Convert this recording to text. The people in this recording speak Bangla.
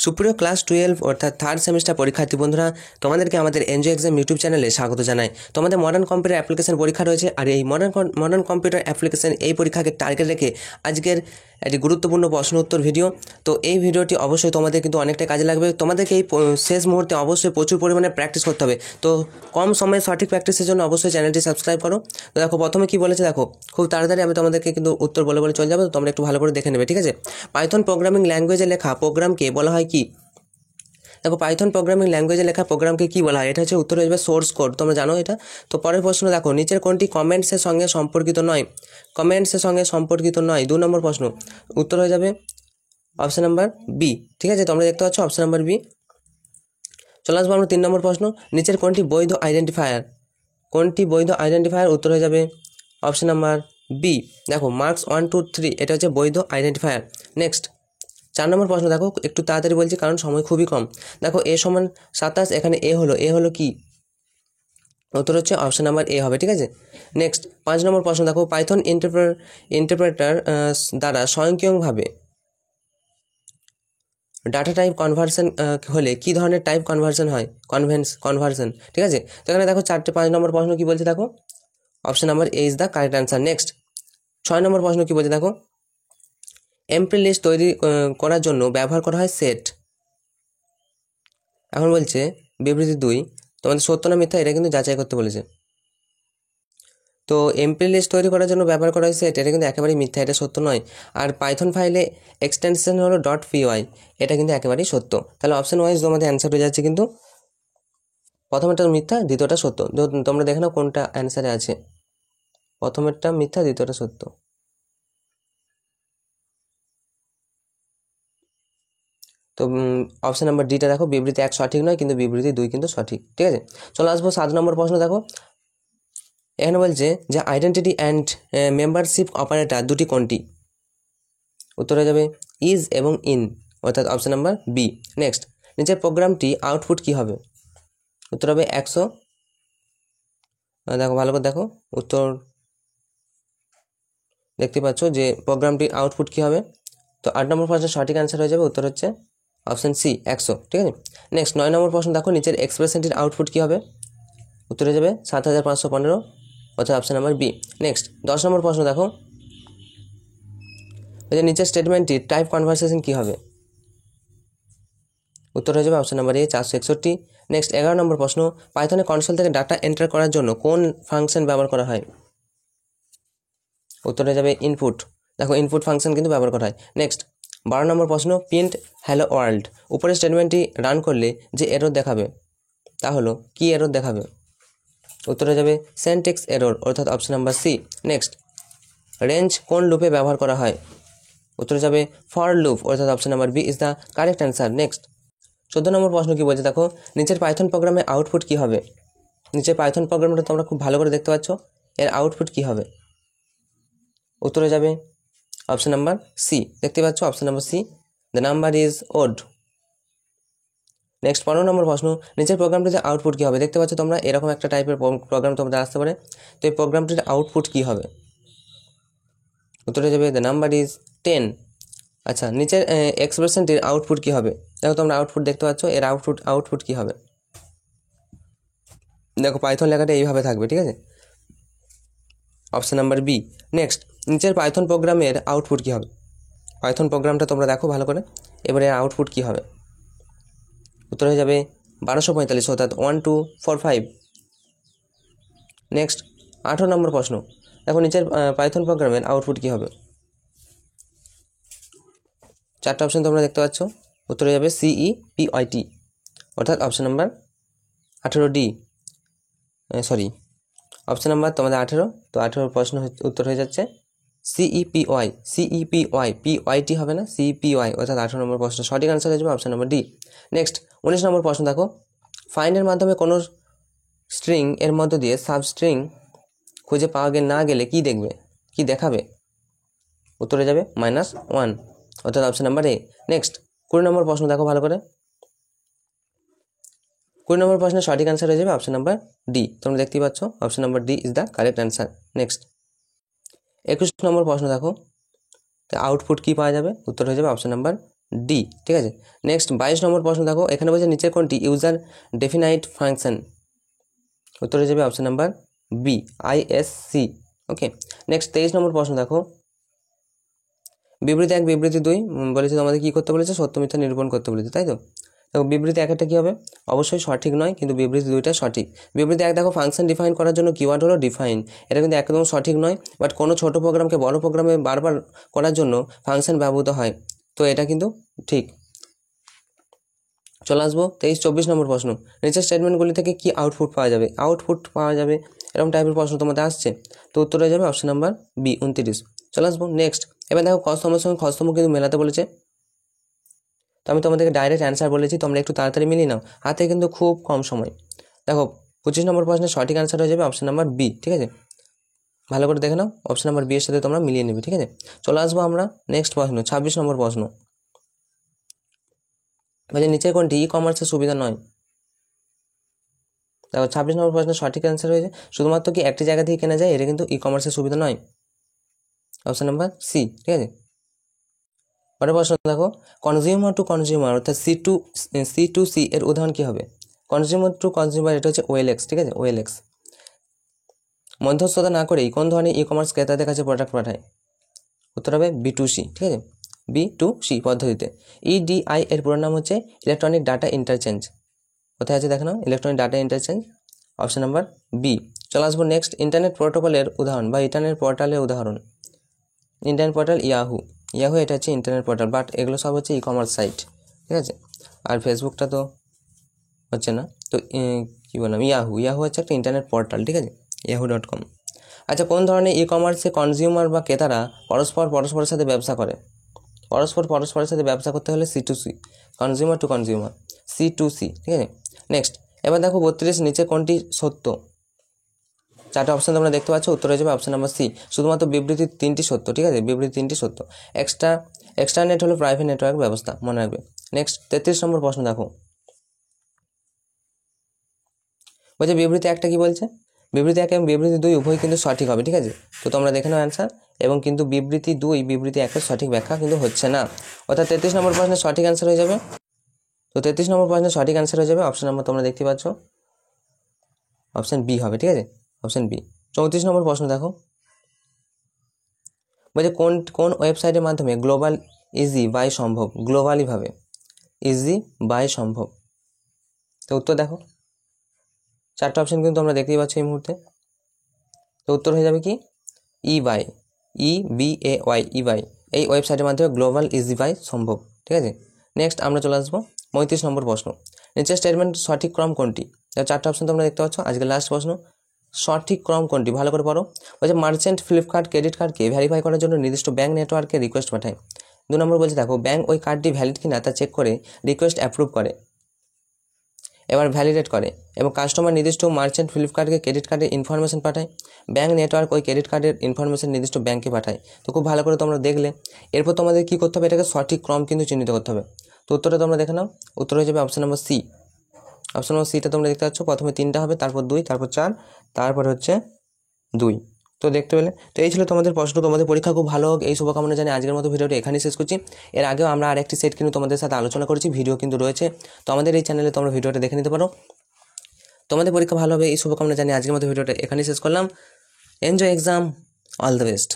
সুপ্রিয় ক্লাস 12 অর্থাৎ থার্ড সেমিস্টার পরীক্ষার্থী বন্ধুরা, তোমাদেরকে আমাদের এনজয় এক্সাম ইউটিউব চ্যানেলে স্বাগত জানাই। তোমাদের মডার্ন কম্পিউটার অ্যাপ্লিকেশন পরীক্ষা রয়েছে, আর এই মডার্ন কম্পিউটার অ্যাপ্লিকেশন এই পরীক্ষাকে টার্গেট রেখে আজকের একটি গুরুত্বপূর্ণ প্রশ্ন উত্তর ভিডিও। তো এই ভিডিওটি অবশ্যই তোমাদের কিন্তু অনেকটা কাজে লাগবে। তোমাদেরকে এই শেষ মুহূর্তে অবশ্যই প্রচুর পরিমাণে প্র্যাকটিস করতে হবে। তো কম সময়ে সঠিক প্র্যাকটিসের জন্য অবশ্যই চ্যানেলটি সাবস্ক্রাইব করো। তো দেখো প্রথমে কি বলেছে, দেখো খুব তাড়াতাড়ি আমি তোমাদেরকে কিন্তু উত্তর বলে চলে যাবো, তো তোমরা একটু ভালো করে দেখে নেবে, ঠিক আছে। পাইথন প্রোগ্রামিং ল্যাঙ্গুয়েজে লেখা প্রোগ্রামকে বলা হয় কি? দেখো পাইথন প্রোগ্রামিং ল্যাঙ্গুয়েজে লেখা প্রোগ্রামকে কি বলা হয়? এটা হচ্ছে উত্তর হয়ে যাবে সোর্স কোড, তোমরা জানো এটা। তো পরের প্রশ্ন দেখো, নিচের কোনটি কমেন্টসের সঙ্গে সম্পর্কিত নয়? কমেন্টসের সঙ্গে সম্পর্কিত নয়, 2 নম্বর প্রশ্ন। উত্তর হয়ে যাবে অপশন নাম্বার বি, ঠিক আছে। তোমরা দেখতে পাচ্ছ অপশন নাম্বার বি। চলে আসবো আমরা 3 নম্বর প্রশ্ন। নিচের কোনটি বৈধ আইডেন্টিফায়ার? কোনটি বৈধ আইডেন্টিফায়ার? উত্তর হয়ে যাবে অপশন নাম্বার বি। দেখো মার্কস 1 2 3 এটা হচ্ছে বৈধ আইডেন্টিফায়ার। নেক্সট 4 নম্বর প্রশ্ন, দেখো একটু তাড়াতাড়ি বলছি কারণ সময় খুবই কম। দেখো a সমান 27, এখানে এ হলো কি? উত্তর হচ্ছে অপশন নাম্বার এ হবে, ঠিক আছে। নেক্সট 5 নম্বর প্রশ্ন, দেখো পাইথন ইন্টারপ্রেটার দ্বারা স্বয়ংক্রিয়ভাবে ডাটা টাইপ কনভার্সন হলে কি ধরনের টাইপ কনভার্সন হয়? কনভার্সন, ঠিক আছে। তো এখানে দেখো 5 নম্বর প্রশ্ন কি বলছে, দেখো option number A is the correct answer. Next 6 নম্বর প্রশ্ন কি বলছে, দেখো এমপ্টি লিস্ট তৈরি করার জন্য ব্যবহার করা হয় সেট। এখন বলছে বিবৃতি 2 তোমাদের সত্য না মিথ্যা, এটা কিন্তু যাচাই করতে বলেছে। তো এমপ্টি লিস্ট তৈরি করার জন্য ব্যবহার করা হয় সেট, এটা কিন্তু একেবারেই মিথ্যা, এটা সত্য নয়। আর পাইথন ফাইলে এক্সটেনশন হলো .py, এটা কিন্তু একেবারেই সত্য। তাহলে অপশন ওয়াইজ তোমাদের অ্যান্সার হয়ে যাচ্ছে কিন্তু প্রথমেরটা মিথ্যা, দ্বিতীয়টা সত্য। তোমরা দেখে নাও কোনটা অ্যান্সারে আছে। প্রথমেরটা মিথ্যা, দ্বিতীয়টা সত্য। তো অপশন নাম্বার ডিটা দেখো, বিবৃতি 1 সঠিক নয়, কিন্তু বিবৃতি 2 কিন্তু সঠিক, ঠিক আছে। চলে আসবো 7 নম্বর প্রশ্ন। দেখো এখানে বলছে যে আইডেন্টিটি অ্যান্ড মেম্বারশিপ অপারেটর দুটি কোনটি? উত্তর হয়ে যাবে ইজ এবং ইন, অর্থাৎ অপশন নাম্বার বি। নেক্সট নিচের প্রোগ্রামটি আউটপুট কি হবে? উত্তর হবে 100। দেখো ভালো করে দেখো, উত্তর দেখতে পাচ্ছ যে প্রোগ্রামটির আউটপুট কি হবে। তো 8 নম্বর প্রশ্নের সঠিক অ্যান্সার হয়ে যাবে, উত্তর হচ্ছে অপশন সি 100, ঠিক আছে। নেক্সট 9 নম্বর প্রশ্ন, দেখো নিচের এক্সপ্রেশনটির আউটপুট কি হবে? উত্তর হয়ে যাবে 7515, অর্থাৎ অপশন নাম্বার বি। নেক্সট 10 নম্বর প্রশ্ন, দেখো নিচের স্টেটমেন্টটির টাইপ কনভার্সেশন কি হবে? উত্তর হয়ে যাবে অপশন নাম্বার এ 461। নেক্সট 11 নম্বর প্রশ্ন, পাইথনে কনসোল থেকে ডাটা এন্টার করার জন্য কোন ফাংশন ব্যবহার করা হয়? উত্তর হয়ে যাবে ইনপুট। দেখো ইনপুট ফাংশন কিন্তু ব্যবহার করা হয়। নেক্সট 12 নম্বর প্রশ্ন, প্রিন্ট হ্যালো ওয়ার্ল্ড উপরের স্টেটমেন্টটি রান করলে যে এরর দেখাবে তা হলো কি এরর দেখাবে? উত্তর হয়ে যাবে সিনট্যাক্স এরর, অর্থাৎ option number C. Next range কোন লুপে ব্যবহার করা হয়? উত্তর যাবে ফর লুপ, অর্থাৎ option number B is the correct answer. Next 14 নম্বর প্রশ্ন কি বলছে, দেখো নিচের পাইথন প্রোগ্রামে আউটপুট কি হবে? নিচের পাইথন প্রোগ্রামটা তোমরা খুব ভালো করে দেখতে পাচ্ছ, এর আউটপুট কি হবে? উত্তরে যাবে অপশন নাম্বার সি, দেখতে পাচ্ছ option number C, the number is odd. Next 15 নম্বর প্রশ্ন, নিচের প্রোগ্রামটিতে আউটপুট কী হবে? দেখতে পাচ্ছ তোমরা এরকম একটা টাইপের প্রোগ্রাম তোমাদের আসতে পারে। তো এই প্রোগ্রামটির আউটপুট কী হবে? উত্তরে যাবে দ্য নাম্বার ইজ 10। আচ্ছা নিচের এক্সপ্রেশনটির আউটপুট কী হবে? দেখো তোমরা আউটপুট দেখতে পাচ্ছ, এর আউটপুট কী হবে? দেখো পাইথন লেখাটা এইভাবে থাকবে, ঠিক আছে, অপশন নাম্বার বি। নেক্সট নিচের পাইথন প্রোগ্রামের আউটপুট কী হবে? পাইথন প্রোগ্রামটা তোমরা দেখো ভালো করে, এবারে আউটপুট কী হবে? উত্তর হয়ে যাবে 1245, অর্থাৎ 1245। নেক্সট 18 নম্বর প্রশ্ন, দেখো নিচের পাইথন প্রোগ্রামের আউটপুট কী হবে? 4টা অপশন তোমরা দেখতে পাচ্ছ, উত্তর হয়ে যাবে CEPYT, অর্থাৎ option number 18D, sorry option number তোমাদের 18। তো 18 প্রশ্ন উত্তর হয়ে যাচ্ছে CEPYT হবে না, CEPY, অর্থাৎ 18 নম্বর প্রশ্ন সঠিক আনসার হয়ে যাবে অপশন নাম্বার ডি। নেক্সট 19 নম্বর প্রশ্ন, দেখো ফাইন্ডের মাধ্যমে কোনো স্ট্রিং এর মধ্য দিয়ে সাবস্ট্রিং খুঁজে পাওয়া না গেলে কি দেখাবে? উত্তরে যাবে -1, অর্থাৎ অপশন নাম্বার এ। নেক্সট 20 নম্বর প্রশ্ন, দেখো ভালো করে 20 নম্বর প্রশ্নের সঠিক অ্যান্সার হয়ে যাবে অপশন নাম্বার ডি, তোমরা দেখতেই পাচ্ছ option number D is the correct answer. Next 21 নম্বর প্রশ্ন, দেখো আউটপুট কি পাওয়া যাবে? উত্তর হয়ে যাবে অপশন নাম্বার ডি, ঠিক আছে। নেক্সট 22 নম্বর প্রশ্ন দেখো, এখানে বলছে নিচের কোনটি ইউজার ডেফিনাইট ফাংশন? উত্তর হয়ে যাবে অপশন নাম্বার বি, ISC। ওকে, নেক্সট 23 নম্বর প্রশ্ন দেখো, বিবৃতি 1 বিবৃতি 2 বলেছে তোমাদের কী করতে বলেছে, সত্য মিথ্যা নিরূপণ করতে বলেছে, তাই তো। দেখো বিবৃতি 1 একটা কী হবে, অবশ্যই সঠিক নয়, কিন্তু বিবৃতি 2টা সঠিক। বিবৃতি 1 দেখো, ফাংশন ডিফাইন করার জন্য কিওয়ার্ড হলো ডিফাইন, এটা কিন্তু একদম সঠিক নয়, বাট কোনো ছোট প্রোগ্রামকে বড় প্রোগ্রামে বারবার করার জন্য ফাংশন ব্যবহৃত হয়, তো এটা কিন্তু ঠিক। চলে আসবো 23-24 নম্বর প্রশ্ন, নিচের স্টেটমেন্টগুলি থেকে কি আউটপুট পাওয়া যাবে? আউটপুট পাওয়া যাবে এরকম টাইপের প্রশ্ন তোমাদের আসছে, তো উত্তর হয়ে যাবে অপশন নাম্বার বি, 29। চলে আসবো নেক্সট, এবার দেখো কস্তমের সঙ্গে খস্তম কিন্তু মেলাতে বলেছে, তো আমি তোমাদেরকে ডাইরেক্ট অ্যান্সার বলেছি, তোমরা একটু তাড়াতাড়ি মিলিয়ে নাও, হাতে কিন্তু খুব কম সময়। দেখো 25 নম্বর প্রশ্নের সঠিক অ্যান্সার হয়ে যাবে অপশন নাম্বার বি, ঠিক আছে, ভালো করে দেখে নাও, অপশন নাম্বার বি এর সাথে তোমরা মিলিয়ে নেবে, ঠিক আছে। চলে আসবো আমরা নেক্সট প্রশ্ন, 26 নম্বর প্রশ্ন, বলছে নিচে কোনটি ই কমার্সের সুবিধা নয়? দেখো 26 নম্বর প্রশ্নের সঠিক অ্যান্সার হয়েছে শুধুমাত্র কি একটি জায়গা থেকে কেনা যায়, এটা কিন্তু ই কমার্সের সুবিধা নয়, অপশন নাম্বার সি, ঠিক আছে। পরের প্রশ্ন দেখো, কনজিউমার টু কনজিউমার অর্থাৎ C2C এর উদাহরণ কী হবে? কনজিউমার টু কনজিউমার এটা হচ্ছে OLX, ঠিক আছে, OLX। মধ্যস্থতা না করেই কোন ধরনের ই কমার্স ক্রেতাদের কাছে প্রোডাক্ট পাঠায়? উত্তর হবে B2C, ঠিক আছে, B2C পদ্ধতিতে। EDI এর পুরো নাম হচ্ছে ইলেকট্রনিক ডাটা ইন্টারচেঞ্জ, কোথায় আছে দেখো না, electronic data interchange, option number B. চলে আসবো নেক্সট, ইন্টারনেট প্রোটোকলের উদাহরণ বা ইন্টারনেট পোর্টালের উদাহরণ। ইন্টারনেট পোর্টাল ইয়াহু এটা হচ্ছে ইন্টারনেট পোর্টাল, বাট এগুলো সব হচ্ছে ই কমার্স সাইট, ঠিক আছে। আর ফেসবুকটা তো হচ্ছে না, তো কী বললাম, ইয়াহু হচ্ছে একটা ইন্টারনেট পোর্টাল, ঠিক আছে, yahoo.com। আচ্ছা, কোন ধরনের ই কমার্সে কনজিউমার বা ক্রেতারা পরস্পরের সাথে ব্যবসা করে? পরস্পরের সাথে ব্যবসা করতে হলে C2C, consumer two consumer, C2C, ঠিক আছে। নেক্সট, এবার দেখো 32 নিচে কোনটি সত্য? 4টে অপশান তোমরা দেখতে পাচ্ছ, উত্তর হয়ে যাবে অপশান নাম্বার সি, শুধুমাত্র বিবৃতি 3টি সত্য, ঠিক আছে, বিবৃতি 3টি সত্য। এক্সট্রানেট হলো প্রাইভেট নেটওয়ার্ক ব্যবস্থা, মনে রাখবে। নেক্সট 33 নম্বর প্রশ্ন দেখো, বলছে বিবৃতি 1টা কি বলছে? বিবৃতি 1 এবং বিবৃতি 2 উভয় কিন্তু সঠিক হবে, ঠিক আছে, তো তোমরা দেখে নাও অ্যান্সার, এবং কিন্তু বিবৃতি 2 বিবৃতি 1-এর সঠিক ব্যাখ্যা কিন্তু হচ্ছে না, অর্থাৎ 33 নম্বর প্রশ্নের সঠিক অ্যান্সার হয়ে যাবে, তো 33 নম্বর প্রশ্নের সঠিক অ্যান্সার হয়ে যাবে অপশন নাম্বার তোমরা দেখতে পাচ্ছ অপশন বি হবে, ঠিক আছে, অপশন বি। 34 নম্বর প্রশ্ন দেখো, বলছে কোন ওয়েবসাইটের মাধ্যমে গ্লোবাল ইজি বাই সম্ভব? গ্লোবালিভাবে ইজি বাই সম্ভব, তো উত্তর দেখো 4টে অপশন কিন্তু তোমরা দেখতেই পাচ্ছ এই মুহূর্তে, তো উত্তর হয়ে যাবে কি EBAY, EBAY, এই ওয়েবসাইটের মাধ্যমে গ্লোবাল ইজি বাই সম্ভব, ঠিক আছে। নেক্সট আমরা চলে আসবো 35 নম্বর প্রশ্ন, নিচের স্টেটমেন্ট সঠিক ক্রম কোনটি? 4টে অপশন তোমরা দেখতে পাচ্ছ, আজকে লাস্ট প্রশ্ন, সঠিক ক্রম কোনটি ভালো করে পড়ো। বলছে মার্চেন্ট ফ্লিপকার্ট ক্রেডিট কার্ডকে ভেরিফাই করার জন্য নির্দিষ্ট ব্যাঙ্ক নেটওয়ার্কে রিকোয়েস্ট পাঠায়। 2 নম্বর বলছে দেখো, ব্যাঙ্ক ওই কার্ডটি ভ্যালিড কিনা তা চেক করে রিকোয়েস্ট অ্যাপ্রুভ করে, এবার ভ্যালিডেট করে, এবং কাস্টমার নির্দিষ্ট মার্চেন্ট ফ্লিপকার্টকে ক্রেডিট কার্ডের ইনফরমেশন পাঠায়, ব্যাঙ্ক নেটওয়ার্ক ওই ক্রেডিট কার্ডের ইনফরমেশন নির্দিষ্ট ব্যাঙ্কে পাঠায়। তো খুব ভালো করে তোমরা দেখলে, এরপর তোমাদের কী করতে হবে, এটাকে সঠিক ক্রম কিন্তু চিহ্নিত করতে হবে, তো উত্তরটা তোমরা দেখে নাও, উত্তর হয়ে যাবে option number C, option number সিটা তোমরা দেখতে পাচ্ছ, প্রথমে 3টা হবে, তারপর 2, তারপর 4, তারপর হচ্ছে 2, তো দেখতে পেলে। তো এই ছিল তোমাদের প্রশ্ন, তোমাদের পরীক্ষা খুব ভালো হোক এই শুভকামনা জানিয়ে আজকের মতো ভিডিওটা এখানেই শেষ করছি। এর আগেও আমরা আরেকটি সেট কিন্তু তোমাদের সাথে আলোচনা করেছি, ভিডিও কিন্তু রয়েছে, তো আমাদের এই চ্যানেলে তোমরা ভিডিওটা দেখে নিতে পারো। তোমাদের পরীক্ষা ভালো হবে এই শুভকামনা জানিয়ে আজকের মতো ভিডিওটা এখানেই শেষ করলাম। Enjoy exam, all the best.